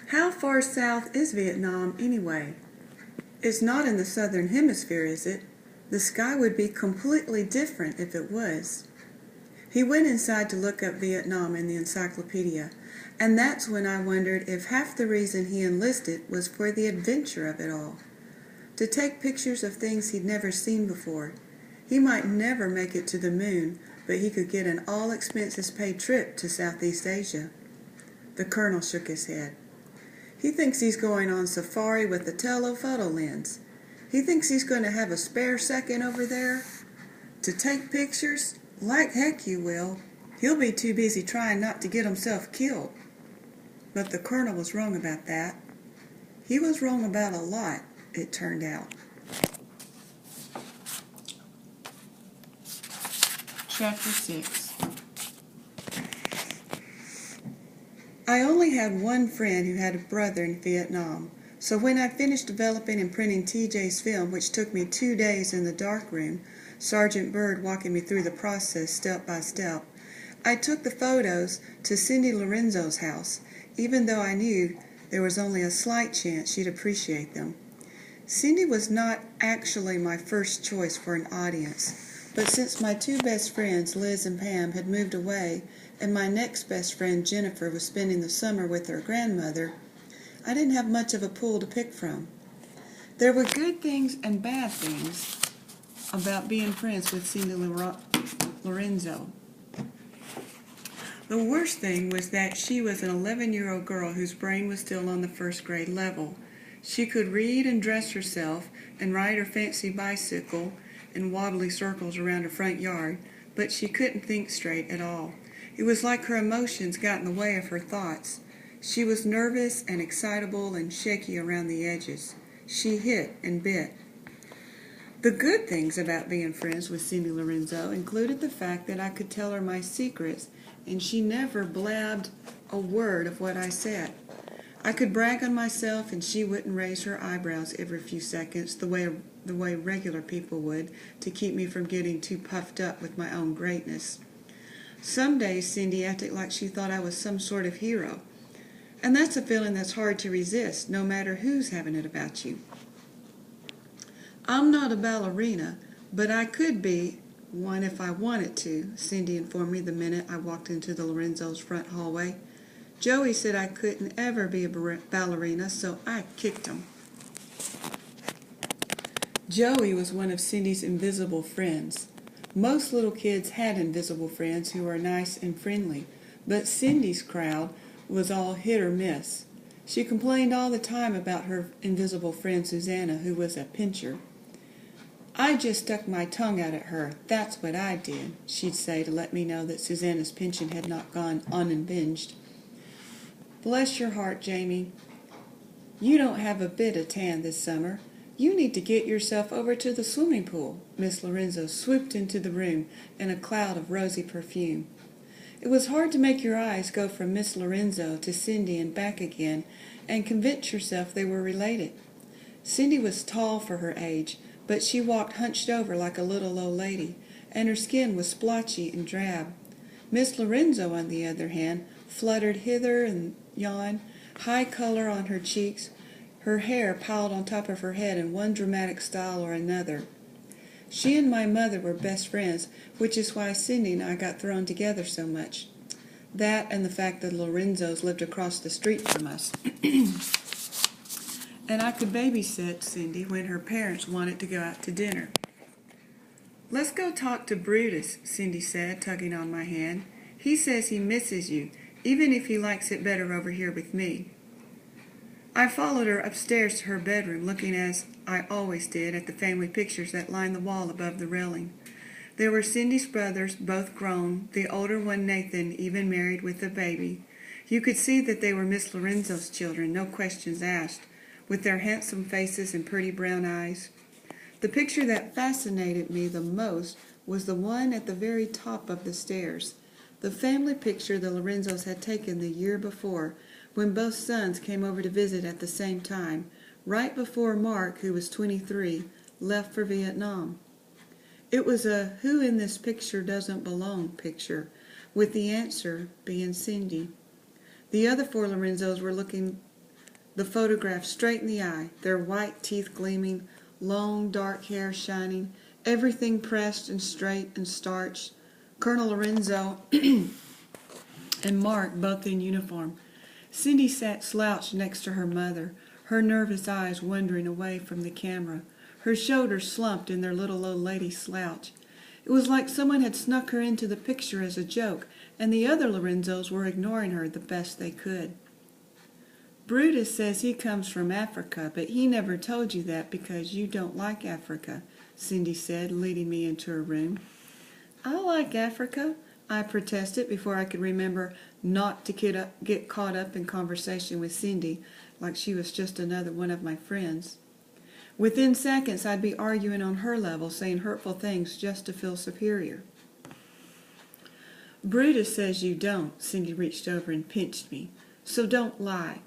How far south is Vietnam anyway? It's not in the southern hemisphere, is it? The sky would be completely different if it was. He went inside to look up Vietnam in the encyclopedia, and that's when I wondered if half the reason he enlisted was for the adventure of it all. To take pictures of things he'd never seen before. He might never make it to the moon, but he could get an all-expenses-paid trip to Southeast Asia. The colonel shook his head. He thinks he's going on safari with a telephoto lens. He thinks he's going to have a spare second over there to take pictures. Like heck you will. He'll be too busy trying not to get himself killed. But the colonel was wrong about that. He was wrong about a lot, it turned out. Chapter 6. I only had one friend who had a brother in Vietnam, so when I finished developing and printing TJ's film, which took me 2 days in the darkroom, Sergeant Byrd walking me through the process step by step, I took the photos to Cindy Lorenzo's house, even though I knew there was only a slight chance she'd appreciate them. Cindy was not actually my first choice for an audience, but since my two best friends, Liz and Pam, had moved away, and my next best friend, Jennifer, was spending the summer with her grandmother, I didn't have much of a pool to pick from. There were good things and bad things about being friends with Cindy Lorenzo. The worst thing was that she was an 11-year-old girl whose brain was still on the first grade level. She could read and dress herself and ride her fancy bicycle in wobbly circles around her front yard, but she couldn't think straight at all. It was like her emotions got in the way of her thoughts. She was nervous and excitable and shaky around the edges. She hit and bit. The good things about being friends with Cindy Lorenzo included the fact that I could tell her my secrets, and she never blabbed a word of what I said. I could brag on myself, and she wouldn't raise her eyebrows every few seconds the way regular people would, to keep me from getting too puffed up with my own greatness. Some days Cindy acted like she thought I was some sort of hero, and that's a feeling that's hard to resist, no matter who's having it about you. I'm not a ballerina, but I could be one if I wanted to, Cindy informed me the minute I walked into the Lorenzo's front hallway. Joey said I couldn't ever be a ballerina, so I kicked him. Joey was one of Cindy's invisible friends. Most little kids had invisible friends who were nice and friendly, but Cindy's crowd was all hit or miss. She complained all the time about her invisible friend Susanna, who was a pincher. I just stuck my tongue out at her, that's what I did, she'd say to let me know that Susanna's pension had not gone unavenged. Bless your heart, Jamie. You don't have a bit of tan this summer. You need to get yourself over to the swimming pool. Miss Lorenzo swooped into the room in a cloud of rosy perfume. It was hard to make your eyes go from Miss Lorenzo to Cindy and back again and convince yourself they were related. Cindy was tall for her age, but she walked hunched over like a little old lady, and her skin was splotchy and drab. Miss Lorenzo, on the other hand, fluttered hither and yon, high color on her cheeks, her hair piled on top of her head in one dramatic style or another. She and my mother were best friends, which is why Cindy and I got thrown together so much. That and the fact that Lorenzos lived across the street from us. And I could babysit Cindy when her parents wanted to go out to dinner. Let's go talk to Brutus, Cindy said, tugging on my hand. He says he misses you, even if he likes it better over here with me. I followed her upstairs to her bedroom, looking as I always did at the family pictures that lined the wall above the railing. There were Cindy's brothers, both grown, the older one, Nathan, even married with a baby. You could see that they were Miss Lorenzo's children, no questions asked, with their handsome faces and pretty brown eyes. The picture that fascinated me the most was the one at the very top of the stairs, the family picture the Lorenzos had taken the year before, when both sons came over to visit at the same time, right before Mark, who was 23, left for Vietnam. It was a "who in this picture doesn't belong" picture, with the answer being Cindy. The other four Lorenzos were looking the photograph straight in the eye, their white teeth gleaming, long dark hair shining, everything pressed and straight and starched. Colonel Lorenzo and Mark both in uniform. Cindy sat slouched next to her mother, her nervous eyes wandering away from the camera, her shoulders slumped in their little old lady slouch. It was like someone had snuck her into the picture as a joke, and the other Lorenzos were ignoring her the best they could. Brutus says he comes from Africa, but he never told you that because you don't like Africa, Cindy said, leading me into her room. I like Africa, I protested before I could remember not to get caught up in conversation with Cindy like she was just another one of my friends. Within seconds, I'd be arguing on her level, saying hurtful things just to feel superior. Brutus says you don't, Cindy reached over and pinched me, so don't lie.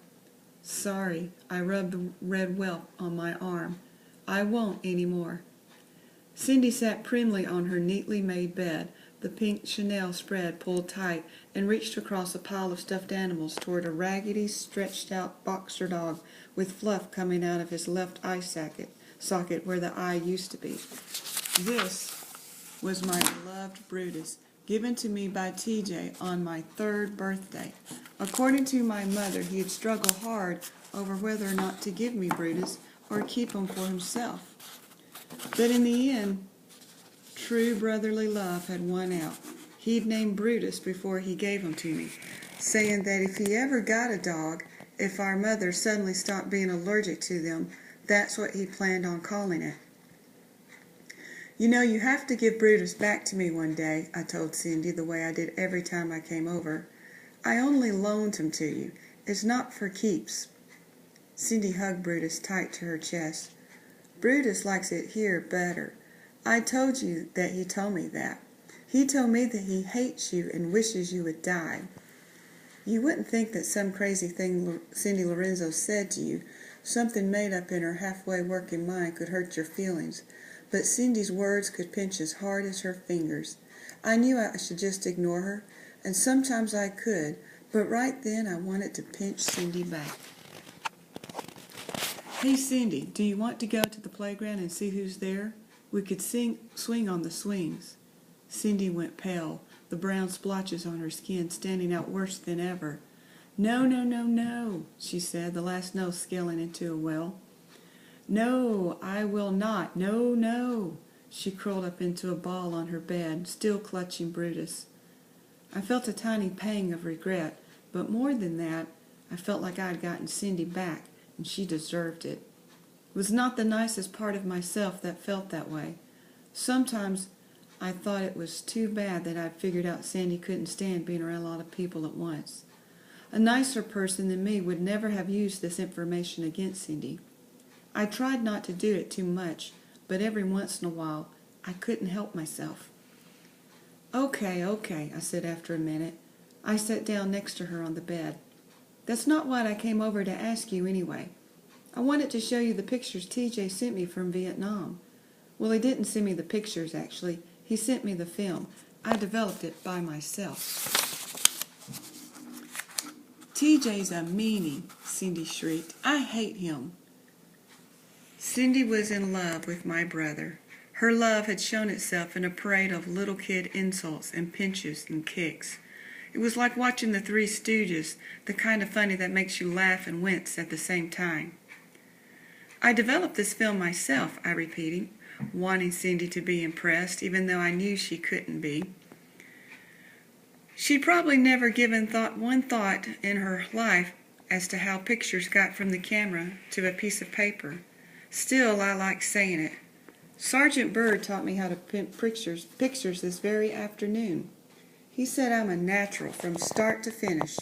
Sorry, I rubbed the red welt on my arm. I won't anymore. Cindy sat primly on her neatly made bed, the pink Chanel spread pulled tight, and reached across a pile of stuffed animals toward a raggedy, stretched-out boxer dog with fluff coming out of his left eye socket where the eye used to be. This was my beloved Brutus, given to me by TJ on my 3rd birthday. According to my mother, he had struggled hard over whether or not to give me Brutus or keep him for himself. But in the end, true brotherly love had won out. He'd named Brutus before he gave him to me, saying that if he ever got a dog, if our mother suddenly stopped being allergic to them, that's what he planned on calling it. You know, you have to give Brutus back to me one day, I told Cindy the way I did every time I came over. I only loaned him to you. It's not for keeps. Cindy hugged Brutus tight to her chest. Brutus likes it here better. I told you that he told me that. He told me that he hates you and wishes you would die. You wouldn't think that some crazy thing Cindy Lorenzo said to you, something made up in her halfway working mind, could hurt your feelings. But Cindy's words could pinch as hard as her fingers. I knew I should just ignore her, and sometimes I could, but right then I wanted to pinch Cindy back. Hey Cindy, do you want to go to the playground and see who's there? We could swing on the swings. Cindy went pale, the brown splotches on her skin standing out worse than ever. No, no, no, no, she said, the last no scaling into a wail. No, I will not. No, no. She curled up into a ball on her bed, still clutching Brutus. I felt a tiny pang of regret, but more than that, I felt like I had gotten Cindy back, and she deserved it. It was not the nicest part of myself that felt that way. Sometimes I thought it was too bad that I'd figured out Sandy couldn't stand being around a lot of people at once. A nicer person than me would never have used this information against Cindy. I tried not to do it too much, but every once in a while, I couldn't help myself. Okay, I said after a minute. I sat down next to her on the bed. That's not what I came over to ask you anyway. I wanted to show you the pictures TJ sent me from Vietnam. Well, he didn't send me the pictures, actually. He sent me the film. I developed it by myself. TJ's a meanie, Cindy shrieked. I hate him. Cindy was in love with my brother. Her love had shown itself in a parade of little kid insults and pinches and kicks. It was like watching the Three Stooges, the kind of funny that makes you laugh and wince at the same time. I developed this film myself, I repeated, wanting Cindy to be impressed, even though I knew she couldn't be. She'd probably never given one thought in her life as to how pictures got from the camera to a piece of paper. Still, I like saying it. Sergeant Byrd taught me how to print pictures this very afternoon. He said I'm a natural from start to finish.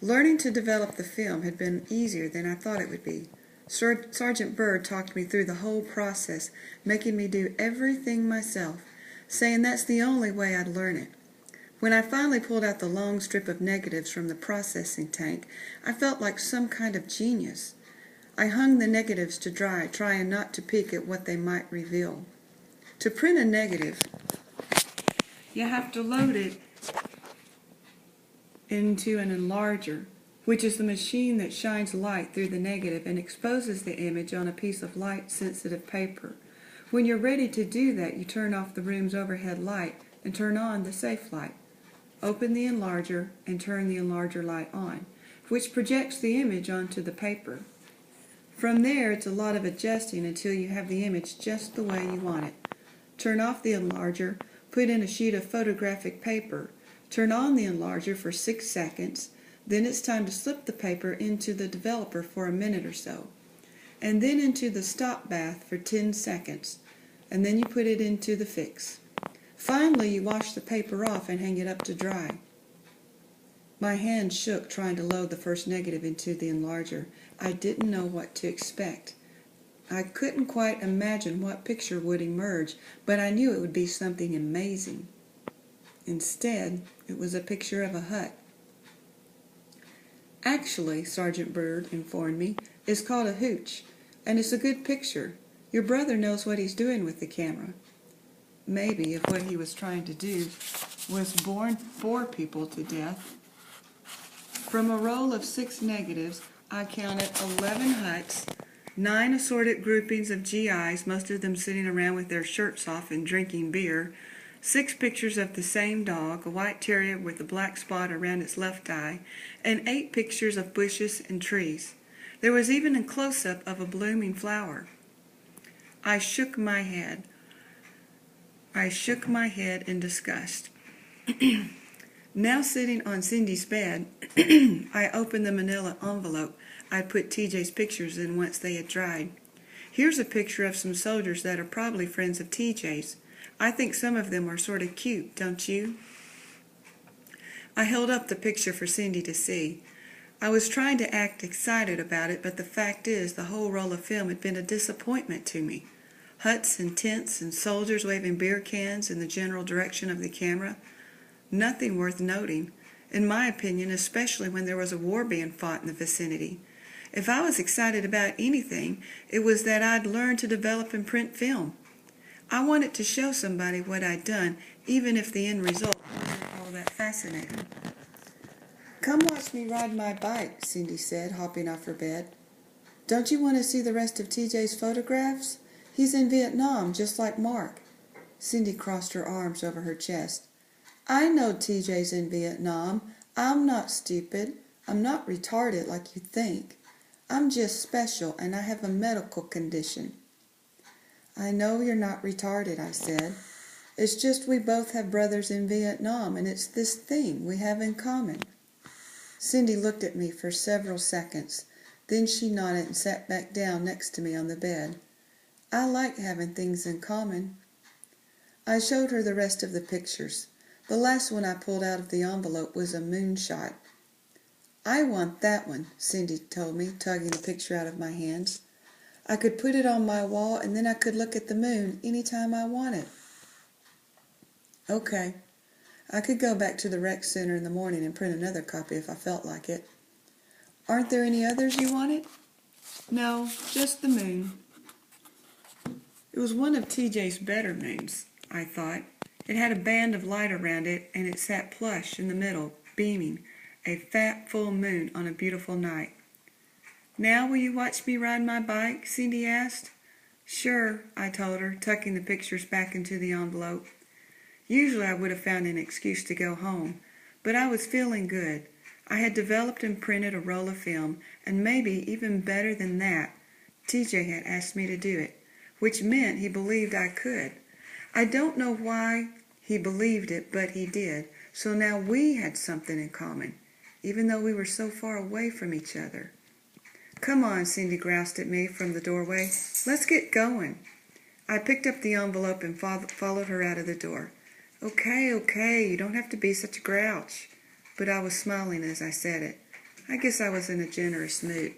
Learning to develop the film had been easier than I thought it would be. Sergeant Byrd talked me through the whole process, making me do everything myself, saying that's the only way I'd learn it. When I finally pulled out the long strip of negatives from the processing tank, I felt like some kind of genius. I hung the negatives to dry, trying not to peek at what they might reveal. To print a negative, you have to load it into an enlarger, which is the machine that shines light through the negative and exposes the image on a piece of light-sensitive paper. When you're ready to do that, you turn off the room's overhead light and turn on the safe light. Open the enlarger and turn the enlarger light on, which projects the image onto the paper. From there, it's a lot of adjusting until you have the image just the way you want it. Turn off the enlarger, put in a sheet of photographic paper, turn on the enlarger for 6 seconds, then it's time to slip the paper into the developer for a minute or so, and then into the stop bath for 10 seconds, and then you put it into the fix. Finally, you wash the paper off and hang it up to dry. My hand shook trying to load the first negative into the enlarger. I didn't know what to expect. I couldn't quite imagine what picture would emerge, but I knew it would be something amazing. Instead, it was a picture of a hut. Actually, Sergeant Bird informed me, it's called a hooch, and it's a good picture. Your brother knows what he's doing with the camera. Maybe if what he was trying to do was bore people to death. From a roll of 6 negatives, I counted 11 huts, 9 assorted groupings of GIs, most of them sitting around with their shirts off and drinking beer, 6 pictures of the same dog, a white terrier with a black spot around its left eye, and 8 pictures of bushes and trees. There was even a close-up of a blooming flower. I shook my head in disgust. Now sitting on Cindy's bed, I opened the manila envelope I'd put TJ's pictures in once they had dried. Here's a picture of some soldiers that are probably friends of TJ's. I think some of them are sort of cute, don't you? I held up the picture for Cindy to see. I was trying to act excited about it, but the fact is the whole roll of film had been a disappointment to me. Huts and tents and soldiers waving beer cans in the general direction of the camera. Nothing worth noting, in my opinion, especially when there was a war being fought in the vicinity. If I was excited about anything, it was that I'd learned to develop and print film. I wanted to show somebody what I'd done, even if the end result wasn't all that fascinating. "Come watch me ride my bike," Cindy said, hopping off her bed. "Don't you want to see the rest of TJ's photographs? He's in Vietnam, just like Mark." Cindy crossed her arms over her chest. "I know TJ's in Vietnam. I'm not stupid. I'm not retarded like you think. I'm just special, and I have a medical condition." "I know you're not retarded," I said. "It's just we both have brothers in Vietnam, and it's this thing we have in common." Cindy looked at me for several seconds. Then she nodded and sat back down next to me on the bed. "I like having things in common." I showed her the rest of the pictures. The last one I pulled out of the envelope was a moonshot. "I want that one," Cindy told me, tugging the picture out of my hands. "I could put it on my wall, and then I could look at the moon any time I wanted." Okay. I could go back to the rec center in the morning and print another copy if I felt like it. "Aren't there any others you wanted?" "No, just the moon." It was one of TJ's better moons, I thought. It had a band of light around it, and it sat plush in the middle, beaming, a fat, full moon on a beautiful night. "Now will you watch me ride my bike?" Cindy asked. "Sure," I told her, tucking the pictures back into the envelope. Usually I would have found an excuse to go home, but I was feeling good. I had developed and printed a roll of film, and maybe even better than that, TJ had asked me to do it, which meant he believed I could. I don't know why he believed it, but he did. So now we had something in common, even though we were so far away from each other. "Come on," Cindy groused at me from the doorway. "Let's get going." I picked up the envelope and followed her out of the door. Okay, you don't have to be such a grouch." But I was smiling as I said it. I guess I was in a generous mood.